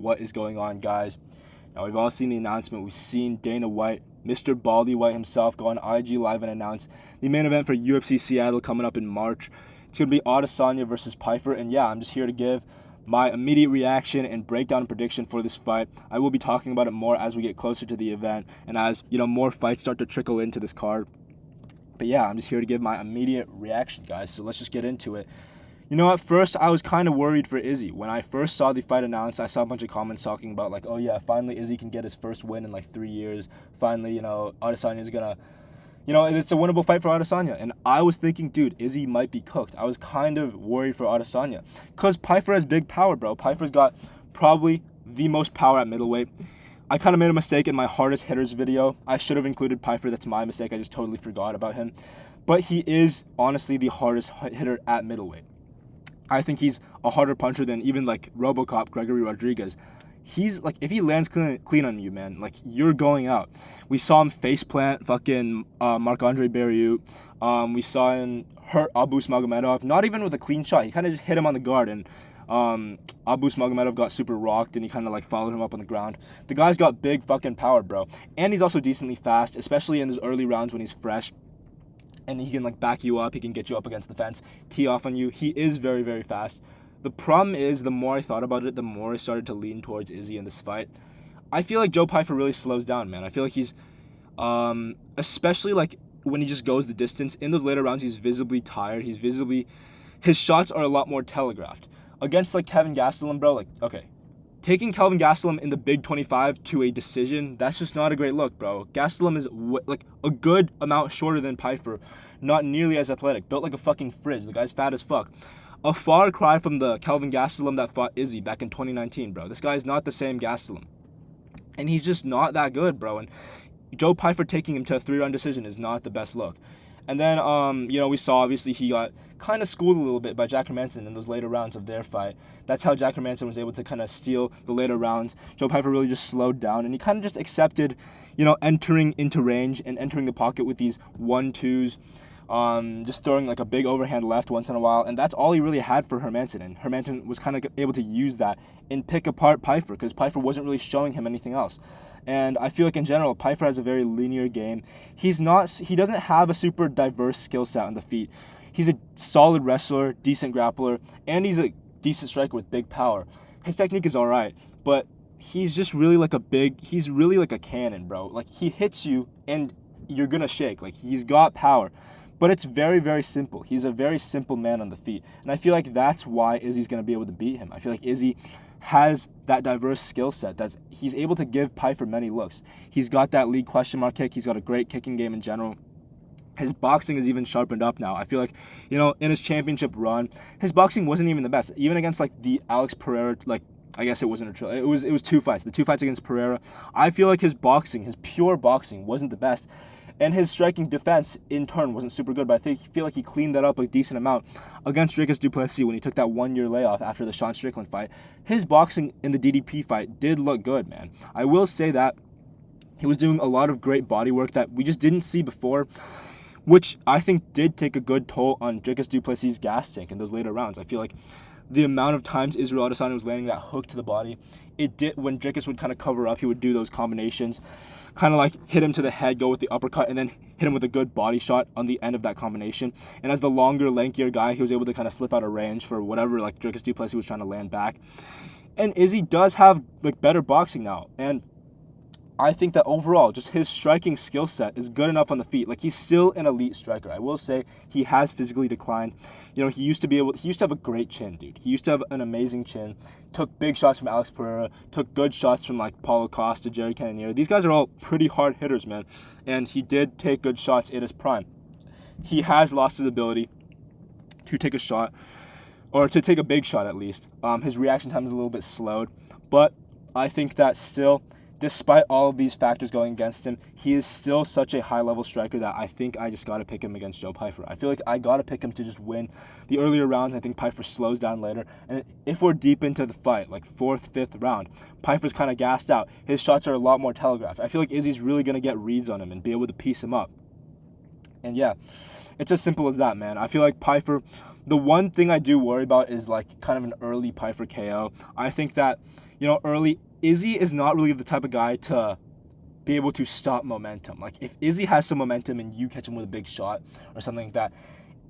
What is going on, guys? Now, we've all seen the announcement. We've seen Dana White, Mr. Baldy White himself, go on IG Live and announce the main event for UFC Seattle coming up in March. It's going to be Adesanya versus Pyfer. And yeah, I'm just here to give my immediate reaction and breakdown and prediction for this fight. I will be talking about it more as we get closer to the event and as, more fights start to trickle into this card. But yeah, I'm just here to give my immediate reaction, guys. So let's just get into it. At first, I was kind of worried for Izzy. When I first saw the fight announced, I saw a bunch of comments talking about, oh yeah, finally Izzy can get his first win in, 3 years. Finally, Adesanya's going to, it's a winnable fight for Adesanya. And I was thinking, dude, Izzy might be cooked. I was kind of worried for Adesanya. Because Pyfer has big power, bro. Pyfer's got probably the most power at middleweight. I kind of made a mistake in my hardest hitters video. I should have included Pyfer. That's my mistake. I just totally forgot about him. But he is, honestly, the hardest hitter at middleweight. I think he's a harder puncher than even RoboCop, Gregory Rodriguez. He's if he lands clean on you, man, you're going out. We saw him faceplant fucking Marc-Andre Barriou. We saw him hurt Abus Magomedov, not even with a clean shot. He kind of just hit him on the guard, and Abus Magomedov got super rocked, and he kind of followed him up on the ground. The guy's got big fucking power, bro. And he's also decently fast, especially in his early rounds when he's fresh. And he can back you up, he can get you up against the fence, tee off on you. He is very, very fast. The problem is, the more I thought about it, the more I started to lean towards Izzy in this fight. I feel like Joe Pyfer really slows down, man. I feel like he's, especially when he just goes the distance, in those later rounds, he's visibly tired. His shots are a lot more telegraphed. Against Kevin Gastelum, bro, okay. Taking Kelvin Gastelum in the big 25 to a decision, that's just not a great look, bro. Gastelum is a good amount shorter than Pyfer, not nearly as athletic, built like a fucking fridge. The guy's fat as fuck. A far cry from the Kelvin Gastelum that fought Izzy back in 2019, bro. This guy's not the same Gastelum. And he's just not that good, bro. And Joe Pyfer taking him to a 3-round decision is not the best look. And then, we saw, obviously, he got kind of schooled a little bit by Jack Hermanson in those later rounds of their fight. That's how Jack Hermanson was able to kind of steal the later rounds. Joe Pyfer really just slowed down, and he kind of just accepted, entering into range and entering the pocket with these 1-2s, just throwing a big overhand left once in a while. And that's all he really had for Hermanson. And Hermanson was kind of able to use that and pick apart Pyfer, because Pyfer wasn't really showing him anything else. And I feel in general, Pyfer has a very linear game. He doesn't have a super diverse skill set on the feet. He's a solid wrestler, decent grappler, and he's a decent striker with big power. His technique is all right, but he's just really he's really like a cannon, bro. He hits you and you're gonna shake. He's got power, but it's very, very simple. He's a very simple man on the feet, and I feel that's why Izzy's gonna be able to beat him. I feel Izzy has that diverse skill set that he's able to give Pyfer many looks. He's got that lead question mark kick. He's got a great kicking game in general. His boxing is even sharpened up now. I feel in his championship run, his boxing wasn't even the best. Even against the Alex Pereira, I guess it wasn't a trial. It was 2 fights. The 2 fights against Pereira. I feel his boxing, his pure boxing, wasn't the best. And his striking defense, in turn, wasn't super good. But I feel he cleaned that up a decent amount against Dricus du Plessis when he took that 1-year layoff after the Sean Strickland fight. His boxing in the DDP fight did look good, man. I will say that he was doing a lot of great body work that we just didn't see before, which I think did take a good toll on Dricus du Plessis' gas tank in those later rounds. I feel the amount of times Israel Adesanya was landing that hook to the body, it did, when Dricus would kind of cover up, he would do those combinations, kind of hit him to the head, go with the uppercut, and then hit him with a good body shot on the end of that combination. And as the longer, lankier guy, he was able to kind of slip out of range for whatever Dricus du Plessis was trying to land back. And Izzy does have better boxing now, and I think that overall, just his striking skill set is good enough on the feet. He's still an elite striker. I will say he has physically declined. He used to have a great chin, dude. He used to have an amazing chin. Took big shots from Alex Pereira. Took good shots from Paulo Costa, Jared Cannonier. These guys are all pretty hard hitters, man. And he did take good shots in his prime. He has lost his ability to take a shot, or to take a big shot at least. His reaction time is a little bit slowed. But I think that still, despite all of these factors going against him, he is still such a high-level striker that I think I just got to pick him against Joe Pyfer. I feel I got to pick him to just win the earlier rounds. I think Pyfer slows down later. And if we're deep into the fight, 4th, 5th round, Pyfer's kind of gassed out. His shots are a lot more telegraphed. I feel Izzy's really going to get reads on him and be able to piece him up. And yeah, it's as simple as that, man. I feel Pyfer, the one thing I do worry about is kind of an early Pyfer KO. I think that early. Izzy is not really the type of guy to be able to stop momentum. Like, if Izzy has some momentum and you catch him with a big shot or something like that,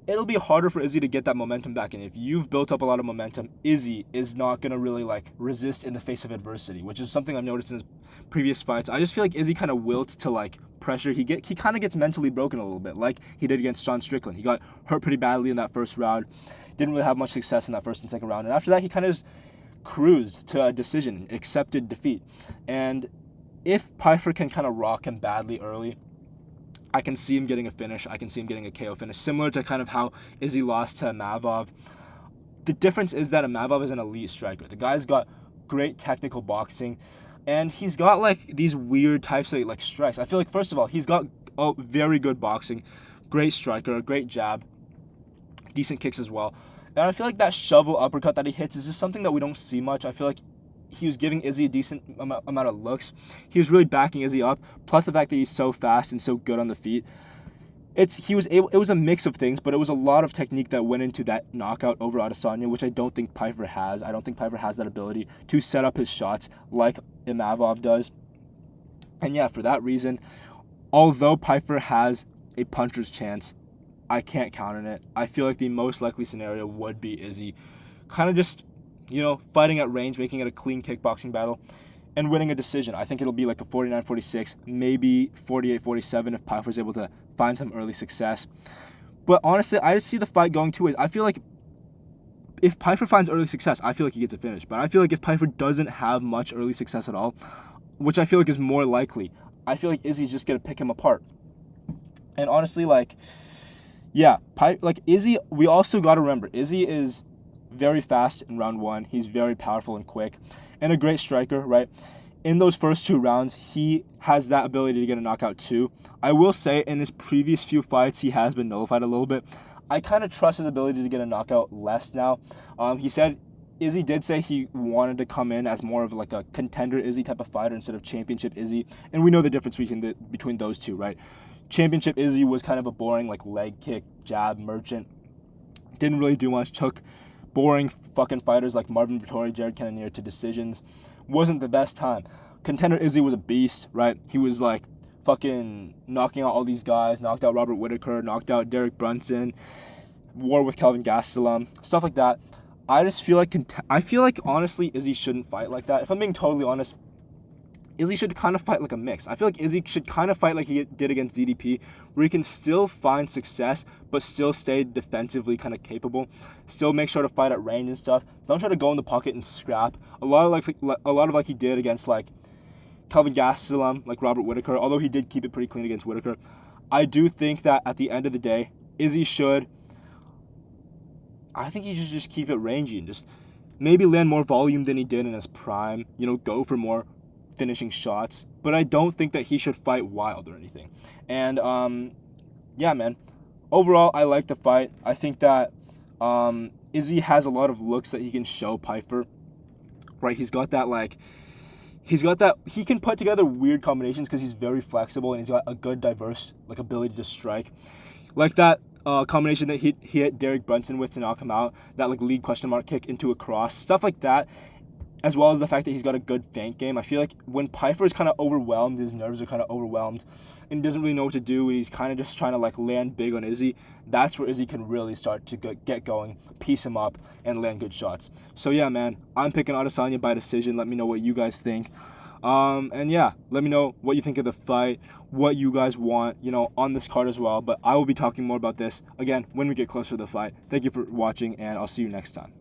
it'll be harder for Izzy to get that momentum back. And if you've built up a lot of momentum, Izzy is not going to really, like, resist in the face of adversity, which is something I've noticed in his previous fights. I just feel like Izzy kind of wilts to, like, pressure. He kind of gets mentally broken a little bit, like he did against Sean Strickland. He got hurt pretty badly in that first round. Didn't really have much success in that first and second round. And after that, he kind of just cruised to a decision, accepted defeat. And if Pyfer can kind of rock him badly early, I can see him getting a finish. I can see him getting a KO finish, similar to kind of how Izzy lost to Imavov. The difference is that Imavov is an elite striker. The guy's got great technical boxing, and he's got, like, these weird types of, like, strikes. I feel like, first of all, he's got very good boxing, great striker, a great jab, decent kicks as well. And I feel like that shovel uppercut that he hits is just something that we don't see much. I feel like he was giving Izzy a decent amount of looks. He was really backing Izzy up, plus the fact that he's so fast and so good on the feet. It was a mix of things, but it was a lot of technique that went into that knockout over Adesanya, which I don't think Pyfer has. I don't think Pyfer has that ability to set up his shots like Imavov does. And yeah, for that reason, although Pyfer has a puncher's chance, I can't count on it. I feel like the most likely scenario would be Izzy kind of just, fighting at range, making it a clean kickboxing battle, and winning a decision. I think it'll be like a 49-46, maybe 48-47 if Pyfer's able to find some early success. But honestly, I just see the fight going two ways. I feel like if Pyfer finds early success, I feel like he gets a finish. But I feel like if Pyfer doesn't have much early success at all, which I feel like is more likely, I feel like Izzy's just going to pick him apart. And honestly, Izzy, we also got to remember, Izzy is very fast in round one. He's very powerful and quick and a great striker, right? In those first two rounds, he has that ability to get a knockout too. I will say in his previous few fights, he has been nullified a little bit. I kind of trust his ability to get a knockout less now. Izzy did say he wanted to come in as more of like a contender Izzy type of fighter instead of championship Izzy. And we know the difference between those two, right? Championship Izzy was kind of a boring, like, leg kick, jab, merchant. Didn't really do much. Took boring fucking fighters like Marvin Vettori, Jared Cannonier to decisions. Wasn't the best time. Contender Izzy was a beast, right? He was, like, fucking knocking out all these guys. Knocked out Robert Whittaker. Knocked out Derek Brunson. War with Kelvin Gastelum. Stuff like that. I just feel like, honestly, Izzy shouldn't fight like that. If I'm being totally honest, Izzy should kind of fight like a mix. I feel like Izzy should kind of fight like he did against DDP, where he can still find success, but still stay defensively kind of capable. Still make sure to fight at range and stuff. Don't try to go in the pocket and scrap. A lot of like he did against, like, Kelvin Gastelum, like Robert Whittaker, although he did keep it pretty clean against Whittaker. I do think that at the end of the day, Izzy should just keep it rangy and just maybe land more volume than he did in his prime. Go for more finishing shots, but I don't think that he should fight wild or anything. And yeah, man, overall I like the fight. I think that Izzy has a lot of looks that he can show Pyfer, right? He can put together weird combinations because he's very flexible and he's got a good diverse, like, ability to strike, like that combination that he hit Derek Brunson with to knock him out, that, like, lead question mark kick into a cross, stuff like that, as well as the fact that he's got a good feint game. I feel like when Pyfer is kind of overwhelmed, his nerves are kind of overwhelmed, and doesn't really know what to do, and he's kind of just trying to, like, land big on Izzy, that's where Izzy can really start to get going, piece him up, and land good shots. So yeah, man, I'm picking Adesanya by decision. Let me know what you guys think. And yeah, let me know what you think of the fight, what you guys want, on this card as well. But I will be talking more about this, again, when we get closer to the fight. Thank you for watching, and I'll see you next time.